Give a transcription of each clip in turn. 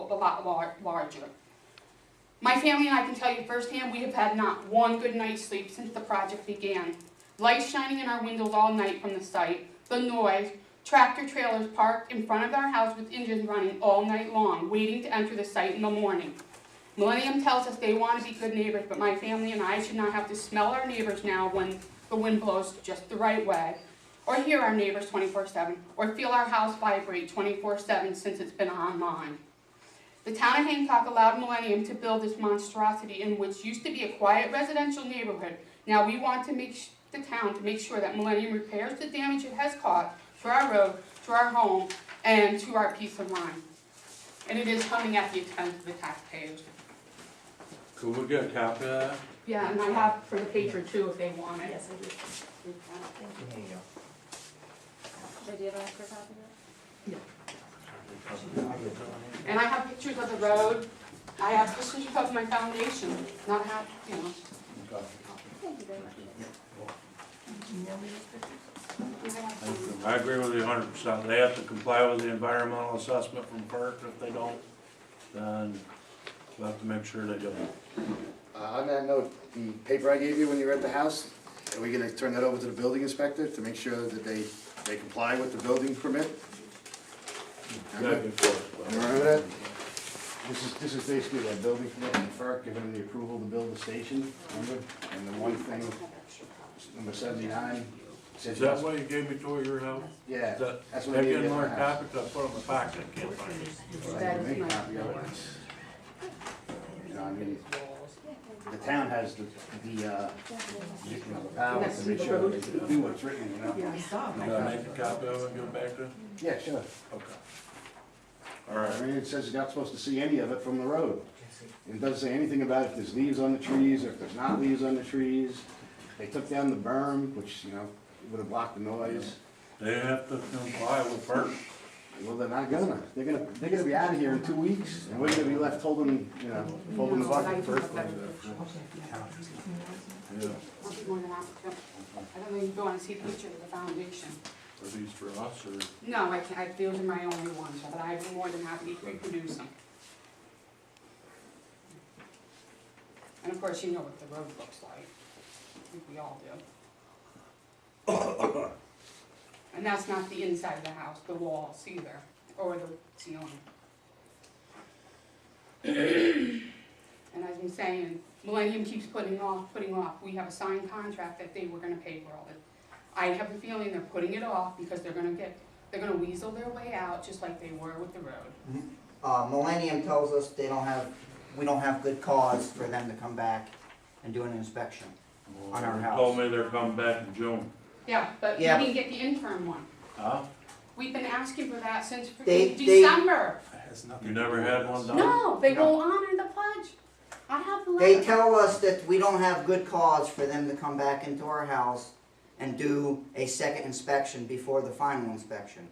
a lot larger. My family and I can tell you firsthand, we have had not one good night's sleep since the project began. Lights shining in our windows all night from the site, the noise, tractor trailers parked in front of our house with engines running all night long, waiting to enter the site in the morning. Millennium tells us they want to be good neighbors, but my family and I should not have to smell our neighbors now when the wind blows just the right way, or hear our neighbors 24/7, or feel our house vibrate 24/7 since it's been online. The town of Hancock allowed Millennium to build this monstrosity in which used to be a quiet residential neighborhood. Now we want to make the town to make sure that Millennium repairs the damage it has caused to our road, to our home, and to our peace of mind. And it is coming at the expense of the taxpayers. Could we get a copy of that? Yeah, and I have for the paper too if they want it. Yes, I do. There you go. Should I do that for a copy of that? And I have pictures of the road. I have pictures of my foundation, not how, you know. Okay. Thank you very much. I agree with you 100%. They have to comply with the environmental assessment from FERC. If they don't, then we'll have to make sure they do. On that note, the paper I gave you when you were at the house, are we gonna turn that over to the building inspector to make sure that they comply with the building permit? Back and forth. Remember that? This is basically that building permit from FERC giving them the approval to build the station, remember? And the one thing, number 79. Is that what you gave me to your house? Yeah, That, that's they what I gave get you at more the house. copies, I put them in the box, I can't find it. I can make a copy of it. You know, I mean, the town has the power to make sure they do what's written, you know? Can I make a copy of it and give it back to you? Yeah, sure. Okay. All right. I mean, it says you're not supposed to see any of it from the road. It doesn't say anything about if there's leaves on the trees or if there's not leaves on the trees. They took down the berm, which, you know, would have blocked the noise. They have to comply with FERC. Well, they're not gonna. They're gonna be out of here in 2 weeks, and we're gonna be left holding, you know, holding the bucket. Yeah. I'll be more than happy to. I don't know if you want to see pictures of the foundation. Are these for us or? No, I can't, those are my only ones, but I'd be more than happy to reproduce them. And of course, you know what the road looks like. I think we all do. And that's not the inside of the house, the walls either, or the ceiling. And as I'm saying, Millennium keeps putting off. We have a signed contract that they were gonna pay for all it. I have a feeling they're putting it off because they're gonna weasel their way out, just like they were with the road. Millennium tells us we don't have good cause for them to come back and do an inspection on our They house. told me they're coming back in June. Yeah, but we Yeah, didn't get the interim one. Huh? We've been asking for that since They- December. You never had one done? No, they No. won't honor the pledge. I have the They letter. tell us that we don't have good cause for them to come back into our house and do a second inspection before the final inspection.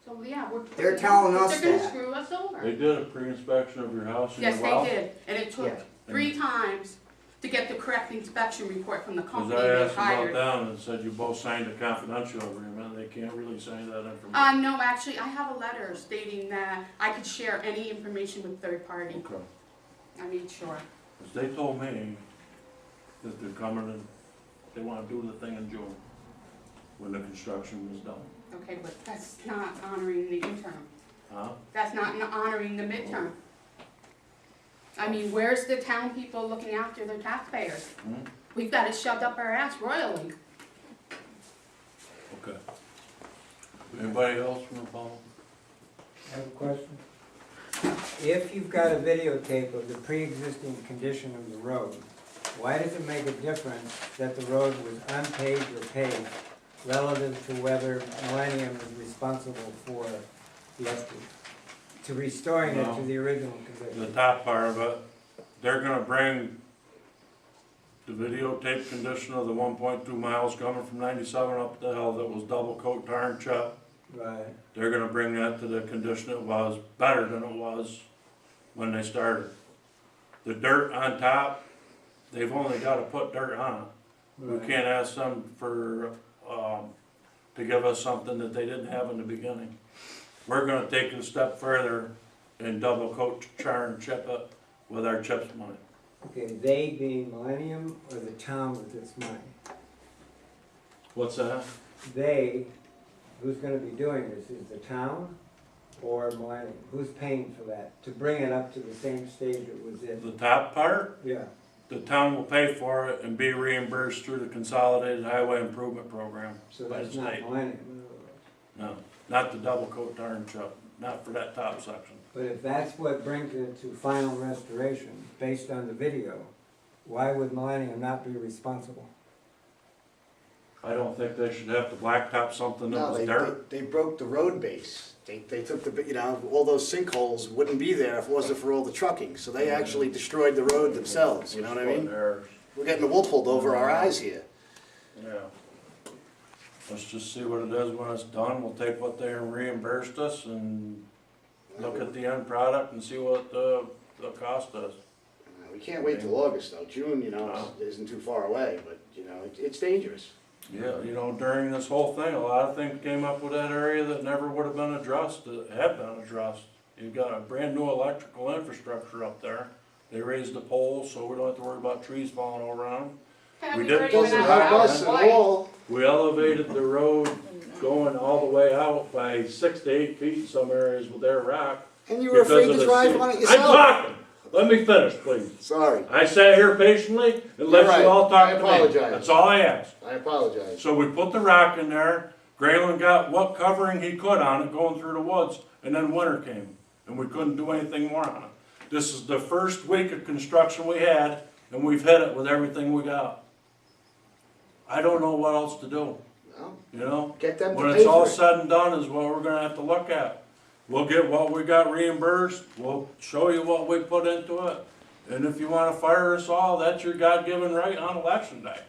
So, yeah, They're telling us They're gonna that. screw us over. They did a pre-inspection of your house and your Yes, well? they did, and it took Yeah. 3 times to get the correct inspection report from the Because company I they asked about hired. them and said you both signed a confidential agreement, they can't really say that information. No, actually, I have a letter stating that I could share any information with third party. Okay. I made sure. 'Cause they told me that they're coming and they wanna do the thing in June, when the construction was done. Okay, but that's not honoring the interim. Huh? That's not honoring the midterm. I mean, where's the town people looking after their taxpayers? Hmm? We've got it shoved up our ass royally. Okay. Anybody else from the phone? I have a question. If you've got a videotape of the pre-existing condition of the road, why does it make a difference that the road was unpaved or paved relative to whether Millennium is responsible for the upkeep, to restoring it to the original The condition? top part of it, they're gonna bring the videotape condition of the 1.2 miles coming from 97 up the hill that was double coat tar and chip. Right. They're gonna bring that to the condition it was, better than it was when they started. The dirt on top, they've only gotta put dirt on it. We can't ask them for, to give us something that they didn't have in the beginning. We're gonna take it a step further and double coat, char and chip it with our chips money. Okay, they being Millennium or the town with this money? What's that? They, who's gonna be doing this, is the town or Millennium? Who's paying for that, to bring it up to the same stage it was in? The top part, Yeah, the town will pay for it and be reimbursed through the Consolidated Highway Improvement Program so by the that's not state. Millennium, in other words. No, not the double coat, tar and chip, not for that top section. But if that's what brings it to final restoration, based on the video, why would Millennium not be responsible? I don't think they should have to blacktop something that No, was they, dirt. they broke the road base. They took the, you know, all those sinkholes wouldn't be there if it wasn't for all the trucking. So they actually destroyed the road themselves, you know what I mean? There's- We're getting the wool pulled over our eyes here. Yeah. Let's just see what it is when it's done. We'll take what they reimbursed us and look at the end product and see what the cost is. We can't wait till August though. June, you know, isn't too far away, but, you know, it's dangerous. Yeah, you know, during this whole thing, a lot of things came up with that area that never would have been addressed, that have been addressed. You've got a brand new electrical infrastructure up there. They raised the poles, so we don't have to worry about trees falling over on them. Yeah, We we've did already post been it out up of us our and life. all. We elevated the road going all the way out by 6 to 8 feet in some areas with their rock. And you were afraid because to of the drive sea. on it I'm yourself. talking! Let me finish, please. Sorry, I sat here patiently and let You're right. you all talk I to me. apologize. That's all I asked. I apologize. So we put the rock in there, Graylin got what covering he could on it going through the woods, and then winter came, and we couldn't do anything more on it. This is the first week of construction we had, and we've hit it with everything we got. I don't know what else to do, Well, you know? get them to When pay it's all for it. said and done is what we're gonna have to look at. We'll get what we got reimbursed, we'll show you what we put into it, and if you wanna fire us all, that's your God-given right on election day.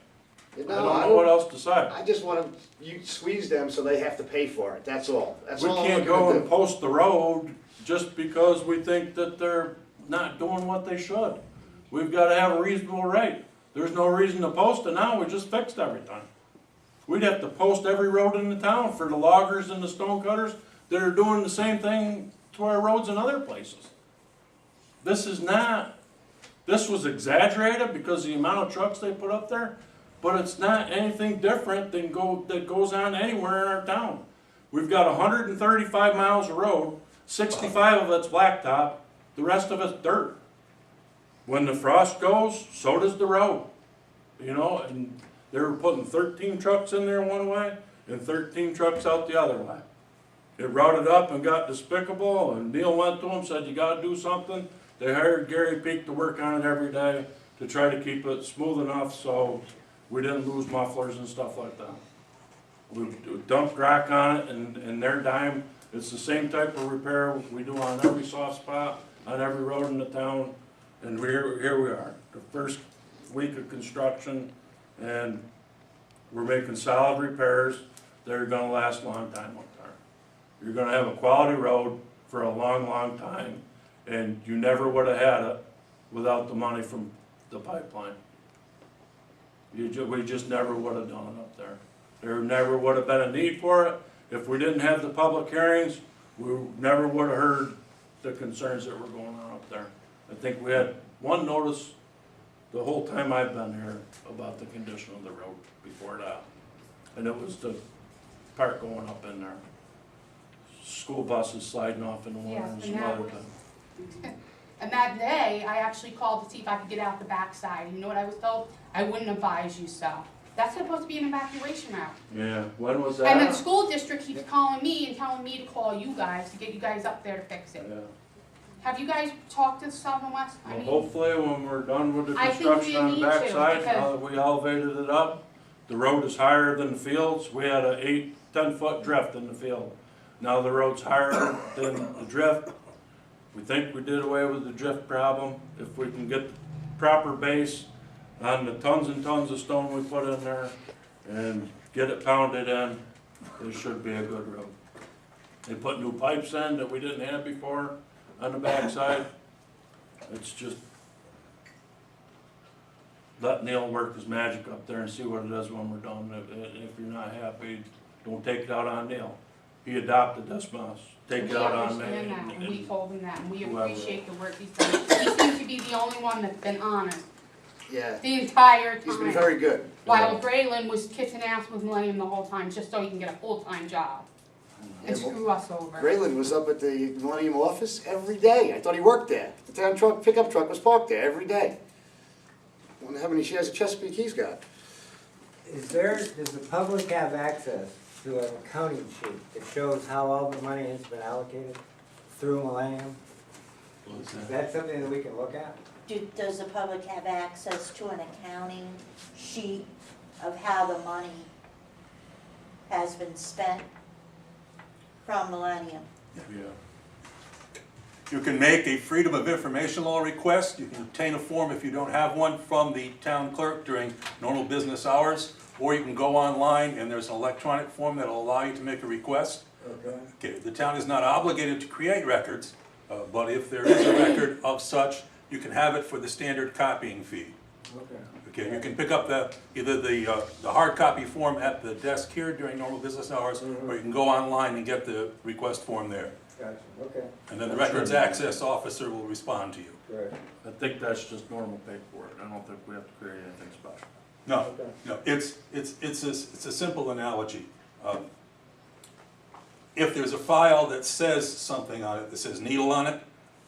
I No, don't know what else to say. I just want to, you squeeze them so they have to pay for it, that's all. That's We all I'm can't looking go to and do. post the road just because we think that they're not doing what they should. We've gotta have a reasonable rate. There's no reason to post it now, we just fixed everything. We'd have to post every road in the town for the loggers and the stone cutters that are doing the same thing to our roads in other places. This is not, this was exaggerated because of the amount of trucks they put up there, but it's not anything different than that goes on anywhere in our town. We've got 135 miles of road, 65 of it's blacktop, the rest of it's dirt. When the frost goes, so does the road. You know, and they were putting 13 trucks in there one way and 13 trucks out the other way. It routed up and got despicable, and Neil went to him, said, you gotta do something. They hired Gary Peak to work on it every day to try to keep it smooth enough so we didn't lose mufflers and stuff like that. We dumped rock on it and their dime, it's the same type of repair we do on every soft spot, on every road in the town. And here we are, the first week of construction, and we're making solid repairs that are gonna last a long time up there. You're gonna have a quality road for a long, long time, and you never would have had it without the money from the pipeline. We just never would have done it up there. There never would have been a need for it. If we didn't have the public hearings, we never would have heard the concerns that were going on up there. I think we had one notice the whole time I've been here about the condition of the road before that. And it was the part going up in there. School buses sliding off in the winter Yes, and and some that other was- things. And that day, I actually called to see if I could get out the backside. You know what I was told? I wouldn't advise you so. That's supposed to be an evacuation route. Yeah, when was And the that? school district keeps calling me and telling me to call you guys to get you guys up there to fix it. Yeah. Have you guys talked to Southern West? I Well, mean, hopefully, when we're done with the I think we construction on the need to, backside, because- now that we elevated it up, the road is higher than the fields. We had a 8-10 foot drift in the field. Now the road's higher than the drift. We think we did away with the drift problem. If we can get the proper base on the tons and tons of stone we put in there and get it pounded in, it should be a good road. They put new pipes in that we didn't have before on the backside. It's just, let Neil work his magic up there and see what it is when we're done. If you're not happy, don't take it out on Neil. He adopted this mess. take We out on understand me. that, and we told him that, and we whoever. appreciate the work he's done. He seems to be the only one that's been honest Yeah, the entire he's been time. very good. While Braylon was kissing ass with Millennium the whole time, just so he can get a full-time job and Yeah, well, screw us over. Braylon was up at the Millennium office every day. I thought he worked there. The town truck, pickup truck was parked there every day. Wonder how many shares of Chesapeake he's got. Does the public have access to an accounting sheet that shows how all the money has been allocated through Millennium? Is that something that we can look at? Does the public have access to an accounting sheet of how the money has been spent from Millennium? Yeah. You can make a Freedom of Information Law request. You can obtain a form if you don't have one from the town clerk during normal business hours, or you can go online and there's an electronic form that'll allow you to make a request. Okay. Okay, the town is not obligated to create records, but if there is a record of such, you can have it for the standard copying fee. Okay. Okay, you can pick up either the hard copy form at the desk here during normal business hours, or you can go online and get the request form there. Gotcha, okay, And then the records access officer will respond to you. great. I think that's just normal paperwork. I don't think we have to create anything special. No, Okay. no, it's a simple analogy. If there's a file that says something on it, that says needle on it,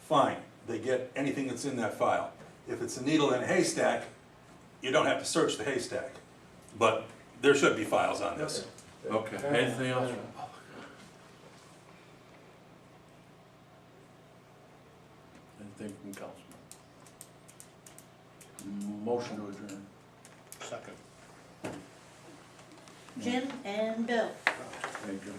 fine, they get anything that's in that file. If it's a needle in a haystack, you don't have to search the haystack, but there should be files on this. Okay, anything else? Anything from council? Motion to adjourn. Jim and Bill. Thank you.